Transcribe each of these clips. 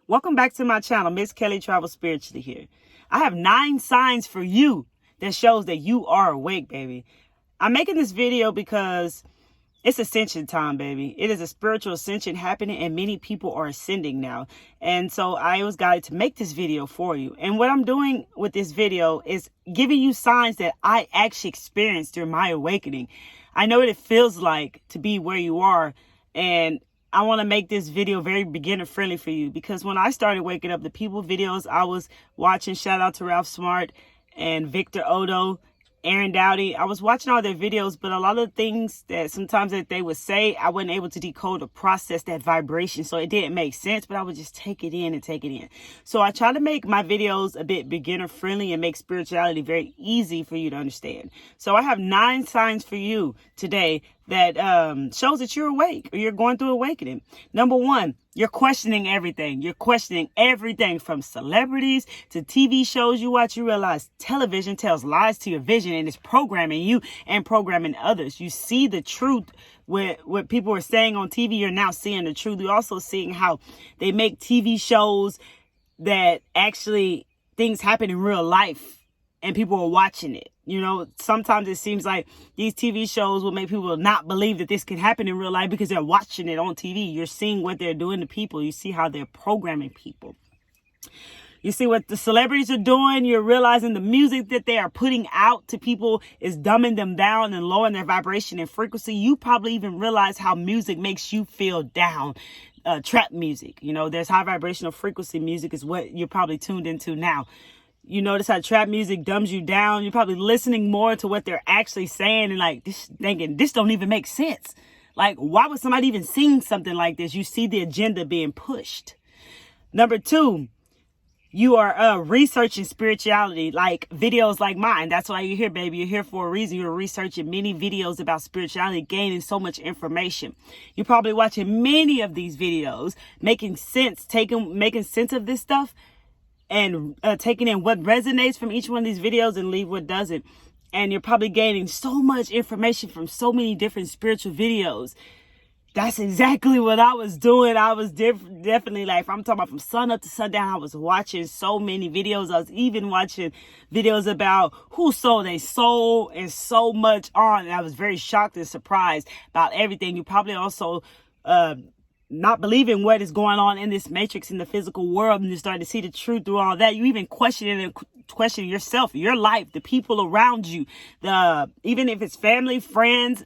Welcome back to my channel. Miss Kelly Travels Spiritually here. I have 9 signs for you that shows that you are awake, baby. I'm making this video because it's ascension time, baby. It is a spiritual ascension happening and many people are ascending now. And so I was guided to make this video for you. And what I'm doing with this video is giving you signs that I actually experienced during my awakening. I know what it feels like to be where you are, and I want to make this video very beginner friendly for you, because when I started waking up, the people videos I was watching, shout out to Ralph Smart and Victor Odo, Aaron Dowdy, I was watching all their videos, but a lot of the things that sometimes that they would say, I wasn't able to decode or process that vibration. So it didn't make sense, but I would just take it in and take it in. So I try to make my videos a bit beginner friendly and make spirituality very easy for you to understand. So I have 9 signs for you today that shows that you're awake or you're going through awakening. Number 1, you're questioning everything. You're questioning everything from celebrities to TV shows you watch. You realize television tells lies to your vision and is programming you and programming others. You see the truth. What people are saying on TV, you're now seeing the truth. You're also seeing how they make TV shows that actually things happen in real life and people are watching it. You know, sometimes it seems like these TV shows will make people not believe that this can happen in real life because they're watching it on TV. You're seeing what they're doing to people. You see how they're programming people. You see what the celebrities are doing. You're realizing the music that they are putting out to people is dumbing them down and lowering their vibration and frequency. You probably even realize how music makes you feel down. Trap music, you know, there's high vibrational frequency music is what you're probably tuned into now. You notice how trap music dumbs you down. You're probably listening more to what they're actually saying and like thinking this don't even make sense. Like, why would somebody even sing something like this? You see the agenda being pushed. Number 2, you are researching spirituality, like videos like mine. That's why you're here, baby. You're here for a reason. You're researching many videos about spirituality, gaining so much information. You're probably watching many of these videos, making sense of this stuff, and taking in what resonates from each one of these videos and leave what doesn't. And you're probably gaining so much information from so many different spiritual videos. That's exactly what I was doing. I was definitely like, I'm talking about from sun up to sundown, I was watching so many videos. I was even watching videos about who sold their soul and so much on. And I was very shocked and surprised about everything. You probably also not believing what is going on in this matrix in the physical world, and you start to see the truth through all that. You even question yourself, your life, the people around you, even if it's family, friends,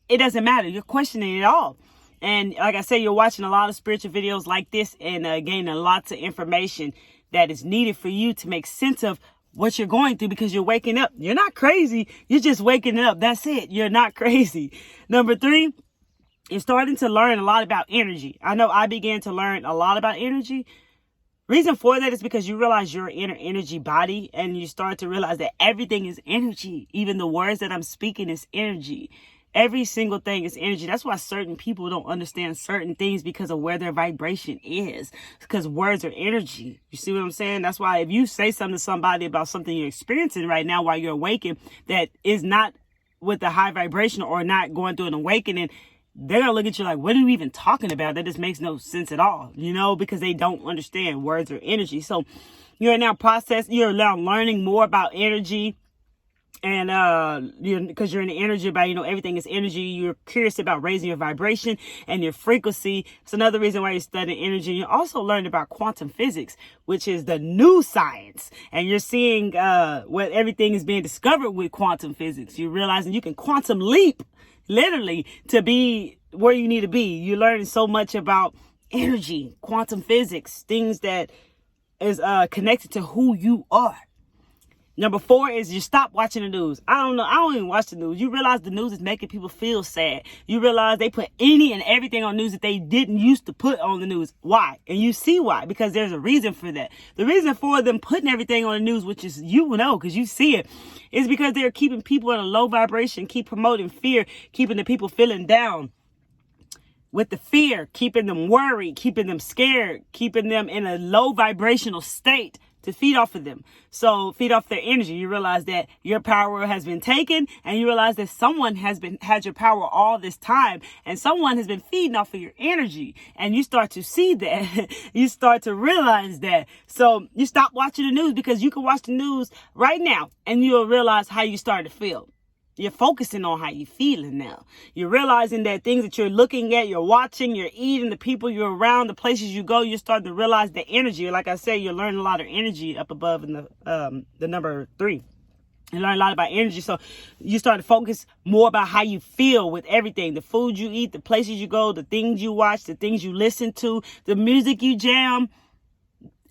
it doesn't matter. You're questioning it all. And like I said, you're watching a lot of spiritual videos like this and gaining lots of information that is needed for you to make sense of what you're going through, because you're waking up. You're not crazy. You're just waking up. That's it. You're not crazy. Number 3, you're starting to learn a lot about energy. I know I began to learn a lot about energy. Reason for that is because you realize your inner energy body, and you start to realize that everything is energy. Even the words that I'm speaking is energy. Every single thing is energy. That's why certain people don't understand certain things, because of where their vibration is. Because words are energy. You see what I'm saying? That's why if you say something to somebody about something you're experiencing right now while you're awakened that is not with a high vibration or not going through an awakening, they're going to look at you like, what are you even talking about? That just makes no sense at all, you know, because they don't understand words or energy. So you're now learning more about energy. And because you're in the energy about, you know, everything is energy. You're curious about raising your vibration and your frequency. It's another reason why you're studying energy. You also learned about quantum physics, which is the new science. And you're seeing what everything is being discovered with quantum physics. You're realizing you can quantum leap, literally, to be where you need to be. You're learning so much about energy, quantum physics, things that is connected to who you are. Number 4 is you stop watching the news. I don't even watch the news. You realize the news is making people feel sad. You realize they put any and everything on news that they didn't used to put on the news. Why? And you see why. Because there's a reason for that. The reason for them putting everything on the news, which is, you know, because you see it, is because they're keeping people in a low vibration, keep promoting fear, keeping the people feeling down. With the fear, keeping them worried, keeping them scared, keeping them in a low vibrational state. to feed off of them. So feed off their energy. You realize that your power has been taken, and you realize that someone had your power all this time, and someone has been feeding off of your energy. And you start to see that. You start to realize that. So you stop watching the news, because you can watch the news right now and you'll realize how you start to feel. You're focusing on how you're feeling now. You're realizing that things that you're looking at, you're watching, you're eating, the people you're around, the places you go, you're starting to realize the energy. Like I said, you're learning a lot of energy up above in the number 3. You learn a lot about energy. So you start to focus more about how you feel with everything. The food you eat, the places you go, the things you watch, the things you listen to, the music you jam,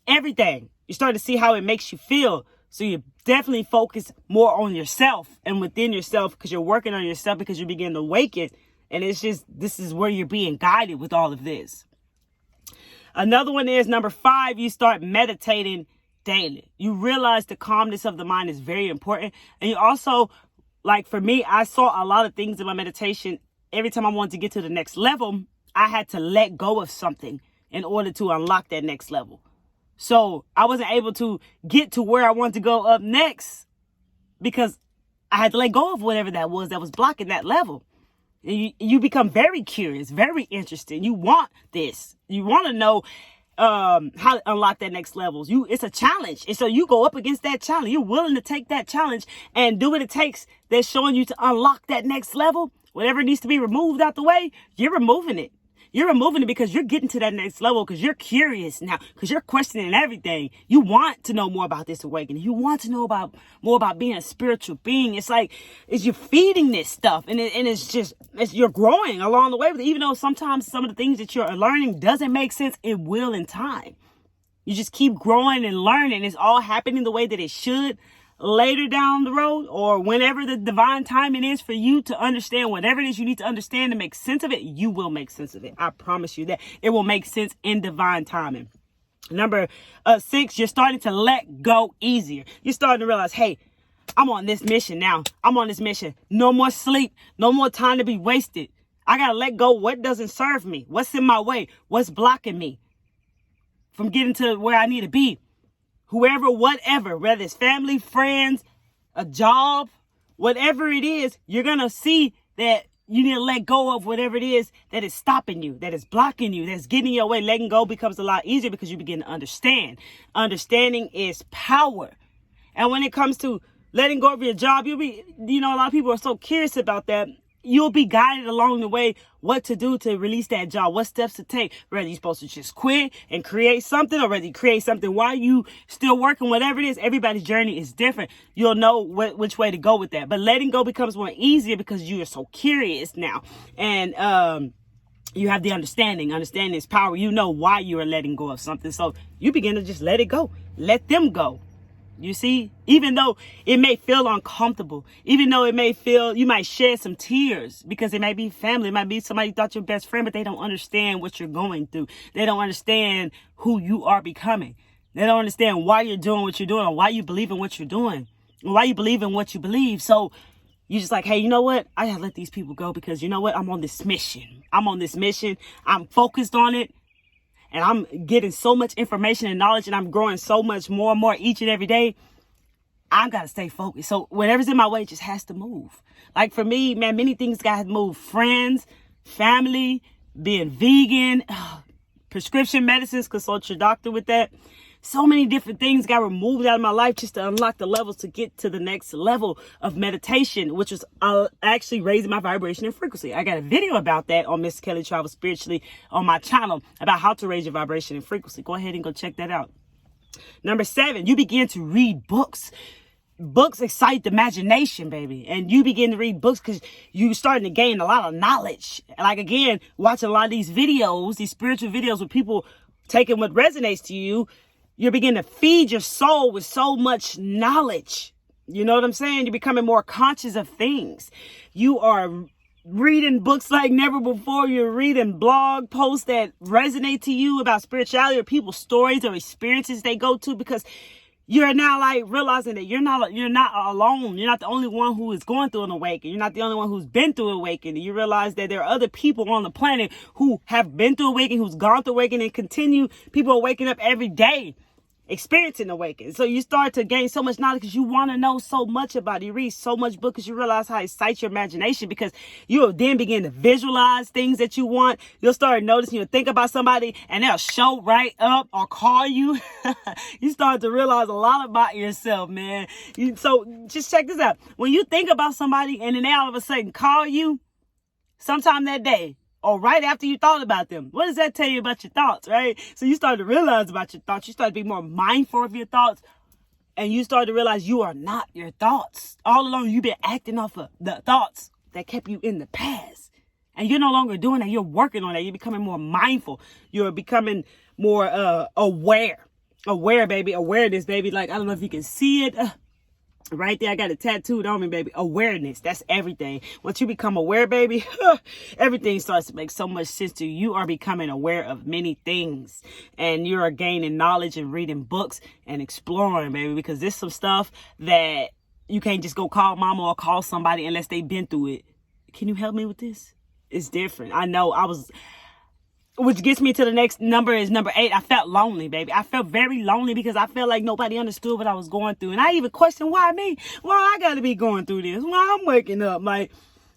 everything. You start to see how it makes you feel. So you definitely focus more on yourself and within yourself, because you're working on yourself, because you begin to awaken. And it's just, this is where you're being guided with all of this. Another one is number 5, you start meditating daily. You realize the calmness of the mind is very important. And you also, like for me, I saw a lot of things in my meditation. Every time I wanted to get to the next level, I had to let go of something in order to unlock that next level. So I wasn't able to get to where I wanted to go up next, because I had to let go of whatever that was blocking that level. And you become very curious, very interested. You want this. You want to know how to unlock that next level. It's a challenge. And so you go up against that challenge. You're willing to take that challenge and do what it takes that's showing you to unlock that next level. Whatever needs to be removed out the way, you're removing it. You're removing it because you're getting to that next level, because you're curious now, because you're questioning everything. You want to know more about this awakening. You want to know more about being a spiritual being. It's like, you're feeding this stuff, and you're growing along the way with it. Even though sometimes some of the things that you're learning doesn't make sense, it will in time. You just keep growing and learning. It's all happening the way that it should. Later down the road, or whenever the divine timing is for you to understand whatever it is you need to understand to make sense of it, you will make sense of it. I promise you that it will make sense in divine timing. Number 6, you're starting to let go easier. You're starting to realize, hey, I'm on this mission now. I'm on this mission. No more sleep. No more time to be wasted. I got to let go what doesn't serve me. What's in my way? What's blocking me from getting to where I need to be? Whoever, whatever, whether it's family, friends, a job, whatever it is, you're going to see that you need to let go of whatever it is that is stopping you, that is blocking you, that's getting in your way. Letting go becomes a lot easier because you begin to understand. Understanding is power. And when it comes to letting go of your job, a lot of people are so curious about that. You'll be guided along the way what to do to release that job, what steps to take, whether you're supposed to just quit and create something, or whether you create something while you still working, whatever it is. Everybody's journey is different. You'll know which way to go with that. But letting go becomes more easier because you are so curious now. And you have the understanding. Understanding is power. You know why you are letting go of something. So you begin to just let it go. Let them go. You see, even though it may feel uncomfortable, even though it may feel, you might shed some tears because it might be family. It might be somebody you thought your best friend, but they don't understand what you're going through. They don't understand who you are becoming. They don't understand why you're doing what you're doing, or why you believe in what you're doing, or why you believe in what you believe. So you're just like, hey, you know what? I gotta let these people go because you know what? I'm on this mission. I'm focused on it. And I'm getting so much information and knowledge, and I'm growing so much more and more each and every day. I've got to stay focused. So whatever's in my way just has to move. Like for me, man, many things got to move. Friends, family, being vegan, prescription medicines, consult your doctor with that. So many different things got removed out of my life just to unlock the levels to get to the next level of meditation, which was actually raising my vibration and frequency. I got a video about that on Miss Kelly Travels Spiritually on my channel about how to raise your vibration and frequency. Go ahead and go check that out. Number 7, you begin to read books. Books excite the imagination, baby. And you begin to read books because you're starting to gain a lot of knowledge. Like, again, watching a lot of these videos, these spiritual videos with people taking what resonates to you. You're beginning to feed your soul with so much knowledge. You know what I'm saying? You're becoming more conscious of things. You are reading books like never before. You're reading blog posts that resonate to you about spirituality, or people's stories or experiences they go to, because you're now like realizing that you're not alone. You're not the only one who is going through an awakening. You're not the only one who's been through awakening. You realize that there are other people on the planet who have been through awakening, who's gone through awakening, and continue. People are waking up every day. experiencing awakening. So you start to gain so much knowledge because you want to know so much about it. You read so much book because you realize how it excites your imagination, because you'll then begin to visualize things that you want. You'll start noticing, you'll think about somebody and they'll show right up or call you. You start to realize a lot about yourself, man. So just check this out. When you think about somebody and then they all of a sudden call you sometime that day, or right after you thought about them, what does that tell you about your thoughts, right? So you start to realize about your thoughts. You start to be more mindful of your thoughts. And you start to realize you are not your thoughts. All along, you've been acting off of the thoughts that kept you in the past. And you're no longer doing that. You're working on that. You're becoming more mindful. You're becoming more aware. Aware, baby. Awareness, baby. Like, I don't know if you can see it. Right there, I got it tattooed on me, baby. Awareness, that's everything. Once you become aware, baby, everything starts to make so much sense to you. You are becoming aware of many things, and you are gaining knowledge and reading books and exploring, baby, because there's some stuff that you can't just go call mama or call somebody unless they've been through it. Can you help me with this? It's different. I know which gets me to the next number is number 8. I felt lonely, baby. I felt very lonely because I felt like nobody understood what I was going through. And I even questioned, why me? Why I gotta be going through this? Why I'm waking up? Like,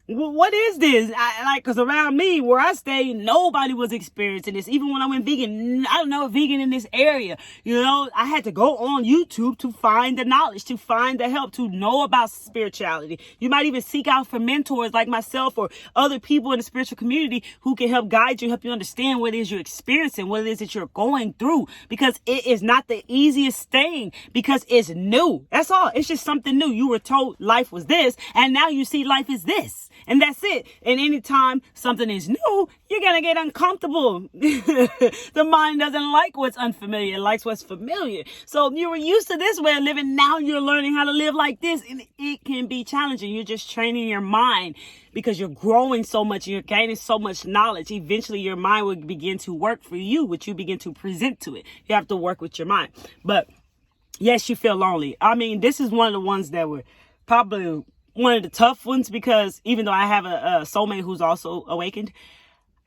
what is this? Because around me, where I stay, nobody was experiencing this. Even when I went vegan, I don't know, vegan in this area, I had to go on YouTube to find the knowledge, to find the help, to know about spirituality. You might even seek out for mentors like myself or other people in the spiritual community who can help guide you, help you understand what it is you're experiencing, what it is that you're going through, because it is not the easiest thing, because it's new. That's all. It's just something new. You were told life was this, and now you see life is this. And that's it. And anytime something is new, you're going to get uncomfortable. The mind doesn't like what's unfamiliar. It likes what's familiar. So you were used to this way of living. Now you're learning how to live like this. And it can be challenging. You're just training your mind because you're growing so much. You're gaining so much knowledge. Eventually, your mind will begin to work for you, which you begin to present to it. You have to work with your mind. But yes, you feel lonely. I mean, this is one of the ones that were probably one of the tough ones, because even though I have a soulmate who's also awakened,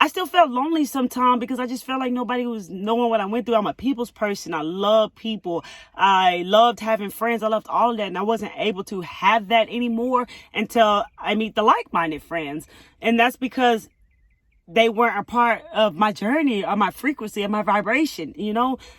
I still felt lonely sometimes because I just felt like nobody was knowing what I went through. I'm a people's person. I love people. I loved having friends. I loved all of that. And I wasn't able to have that anymore until I meet the like-minded friends. And that's because they weren't a part of my journey or my frequency or my vibration,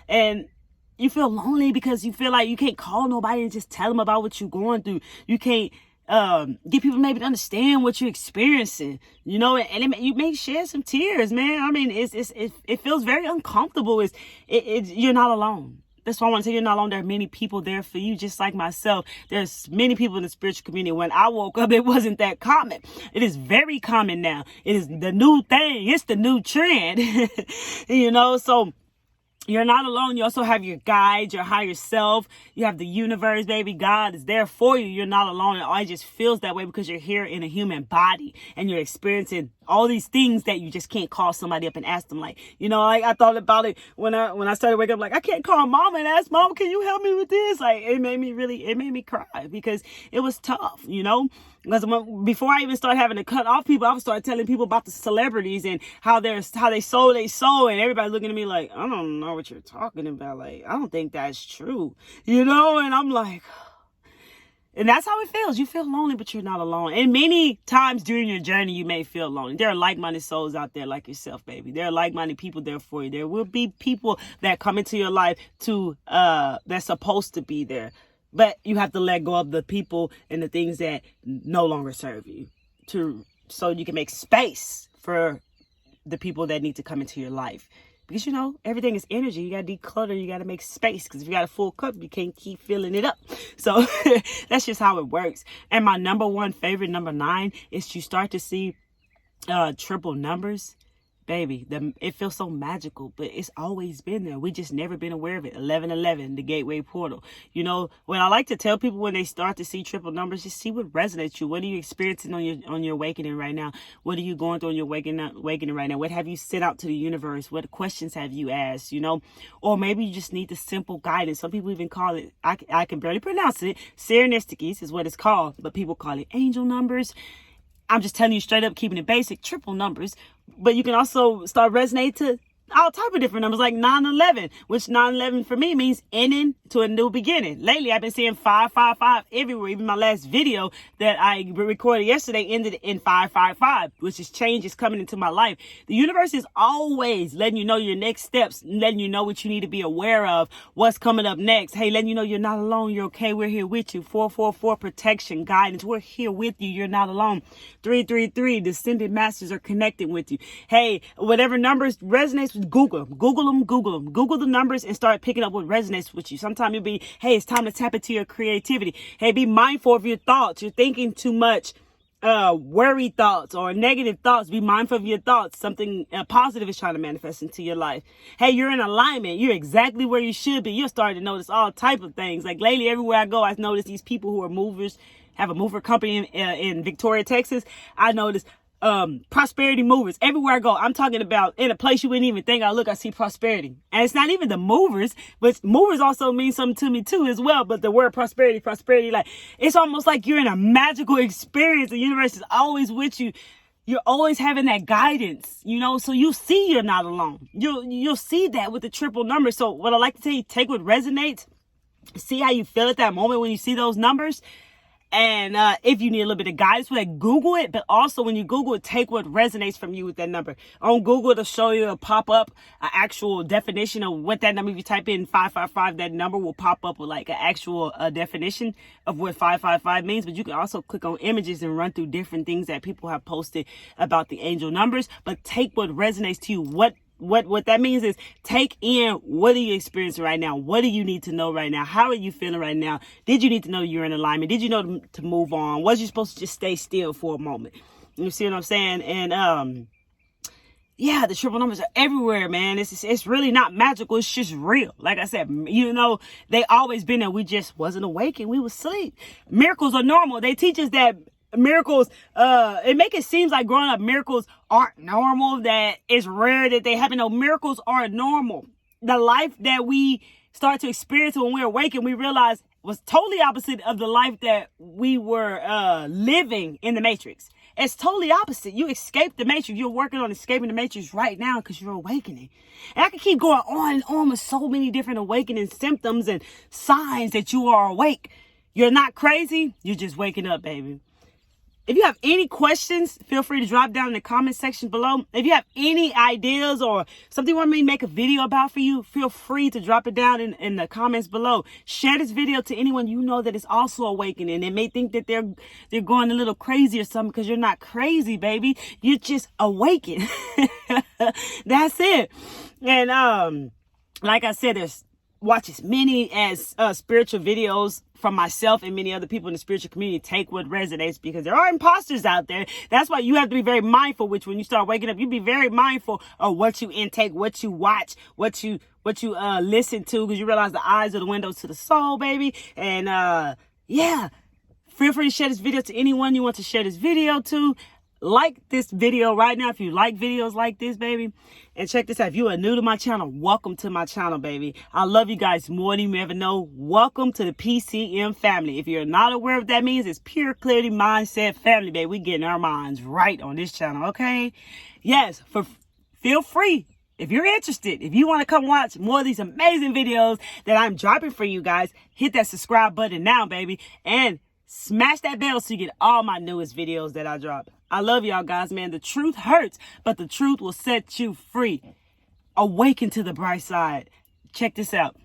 and you feel lonely because you feel like you can't call nobody and just tell them about what you're going through. You can't get people maybe to understand what you're experiencing, and you may shed some tears, man. I mean, it feels very uncomfortable. You're not alone. That's why I want to say you're not alone. There are many people there for you, just like myself. There's many people in the spiritual community. When I woke up, it wasn't that common. It is very common now. It is the new thing. It's the new trend, so you're not alone. You also have your guide, your higher self. You have the universe, baby. God is there for you. You're not alone. It just feels that way because you're here in a human body and you're experiencing all these things that you just can't call somebody up and ask them. Like, I thought about it when I started waking up, like, I can't call mama and ask mama, can you help me with this? Like, it made me cry because it was tough, Because before I even started having to cut off people, I would start telling people about the celebrities and how they sold their soul, and everybody looking at me like, I don't know what you're talking about. Like, I don't think that's true, and I'm like, and that's how it feels. You feel lonely, but you're not alone. And many times during your journey, you may feel lonely. There are like-minded souls out there like yourself, baby. There are like-minded people there for you. There will be people that come into your life that's supposed to be there. But you have to let go of the people and the things that no longer serve you so you can make space for the people that need to come into your life. Because, everything is energy. You got to declutter. You got to make space. Because if you got a full cup, you can't keep filling it up. So that's just how it works. And my number one favorite, number 9, is you start to see triple numbers. Baby, it feels so magical, but it's always been there. We just never been aware of it. 1111, the gateway portal. What I like to tell people when they start to see triple numbers, just see what resonates you. What are you experiencing on your awakening right now? What are you going through on your awakening right now? What have you sent out to the universe? What questions have you asked, Or maybe you just need the simple guidance. Some people even call it, I can barely pronounce it, Serenistikis is what it's called, but people call it angel numbers. I'm just telling you straight up, keeping it basic, triple numbers. But you can also start resonating to all type of different numbers like 911, which 911 for me means ending to a new beginning. Lately, I've been seeing 555 everywhere. Even my last video that I recorded yesterday ended in 555, which is change is coming into my life. The universe is always letting you know your next steps, letting you know what you need to be aware of, what's coming up next. Hey, letting you know you're not alone. You're okay. We're here with you. 444, protection, guidance. We're here with you. You're not alone. 333, descended masters are connecting with you. Hey, whatever numbers resonates with, Google them. Google the numbers and start picking up what resonates with you. Sometimes you'll be, hey, it's time to tap into your creativity. Hey, be mindful of your thoughts. You're thinking too much worry thoughts or negative thoughts. Be mindful of your thoughts. Something positive is trying to manifest into your life. Hey, you're in alignment. You're exactly where you should be. You're starting to notice all type of things. Like lately, everywhere I go, I've noticed these people who are movers, have a mover company in Victoria, Texas. I noticed prosperity movers everywhere I go. I'm talking about in a place you wouldn't even think I look, I see prosperity. And it's not even the movers, but movers also mean something to me too as well. But the word prosperity, like it's almost like you're in a magical experience. The universe is always with you. You're always having that guidance, you know, so you see you're not alone. You'll see that with the triple number. So what I like to tell you, take what resonates, see how you feel at that moment when you see those numbers. And if you need a little bit of guidance with it, Google it. But also when you Google it, take what resonates from you with that number. On Google, it'll show you, it'll pop up an actual definition of what that number. If you type in 555, that number will pop up with like an actual definition of what 555 means. But you can also click on images and run through different things that people have posted about the angel numbers. But take what resonates to you. What that means is take in, what are you experiencing right now? What do you need to know right now? How are you feeling right now? Did you need to know you're in alignment? Did you know to move on? Was you supposed to just stay still for a moment? You see what I'm saying? And yeah, the triple numbers are everywhere, man. It's really not magical. It's just real. Like I said, you know, they always been there. We just wasn't awake and we was asleep. Miracles are normal. They teach us that miracles, it make it seems like growing up miracles aren't normal, that it's rare that they happen. No, miracles are normal. The life that we start to experience when we're awake and we realize was totally opposite of the life that we were living in the Matrix. It's totally opposite. You escaped the Matrix. You're working on escaping the Matrix right now because you're awakening. And I can keep going on and on with so many different awakening symptoms and signs that you are awake. You're not crazy. You're just waking up, baby. If you have any questions, feel free to drop down in the comment section below. If you have any ideas or something you want me to make a video about for you, feel free to drop it down in the comments below. Share this video to anyone you know that is also awakening. They may think that they're going a little crazy or something, because you're not crazy, baby. You're just awakened. That's it. And like I said, watch as many as spiritual videos from myself and many other people in the spiritual community. Take what resonates, because there are imposters out there. That's why you have to be very mindful, which when you start waking up, you be very mindful of what you intake, what you watch, what you listen to, because you realize the eyes are the windows to the soul, baby. And yeah, feel free to share this video to anyone you want to share this video to. Like this video right now if you like videos like this, baby. And check this out. If you are new to my channel, welcome to my channel, baby. I love you guys more than you ever know. Welcome to the PCM family. If you're not aware of what that means, it's Pure Clarity Mindset Family, baby. We getting our minds right on this channel, okay? Yes, feel free. If you're interested, if you want to come watch more of these amazing videos that I'm dropping for you guys, hit that subscribe button now, baby. And smash that bell so you get all my newest videos that I drop. I love y'all guys, man. The truth hurts, but the truth will set you free. Awaken to the bright side. Check this out.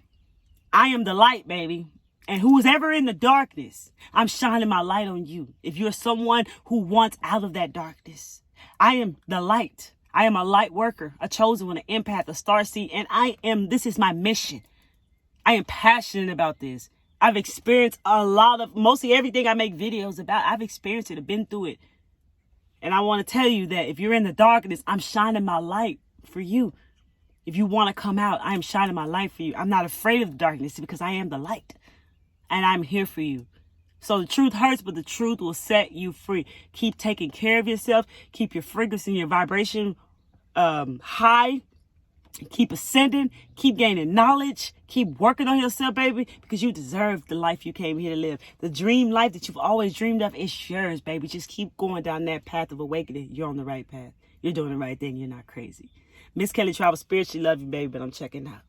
I am the light, baby. And who's ever in the darkness, I'm shining my light on you. If you're someone who wants out of that darkness, I am the light. I am a light worker, a chosen one, an empath, a starseed, and this is my mission. I am passionate about this. I've experienced mostly everything I make videos about. I've experienced it. I've been through it. And I want to tell you that if you're in the darkness, I'm shining my light for you. If you want to come out, I am shining my light for you. I'm not afraid of the darkness because I am the light. And I'm here for you. So the truth hurts, but the truth will set you free. Keep taking care of yourself. Keep your frequency and your vibration high. Keep ascending, keep gaining knowledge, keep working on yourself, baby, because you deserve the life you came here to live. The dream life that you've always dreamed of is yours, baby. Just keep going down that path of awakening. You're on the right path. You're doing the right thing. You're not crazy. Miss Kelly Travel Spiritually. Love you, baby, but I'm checking out.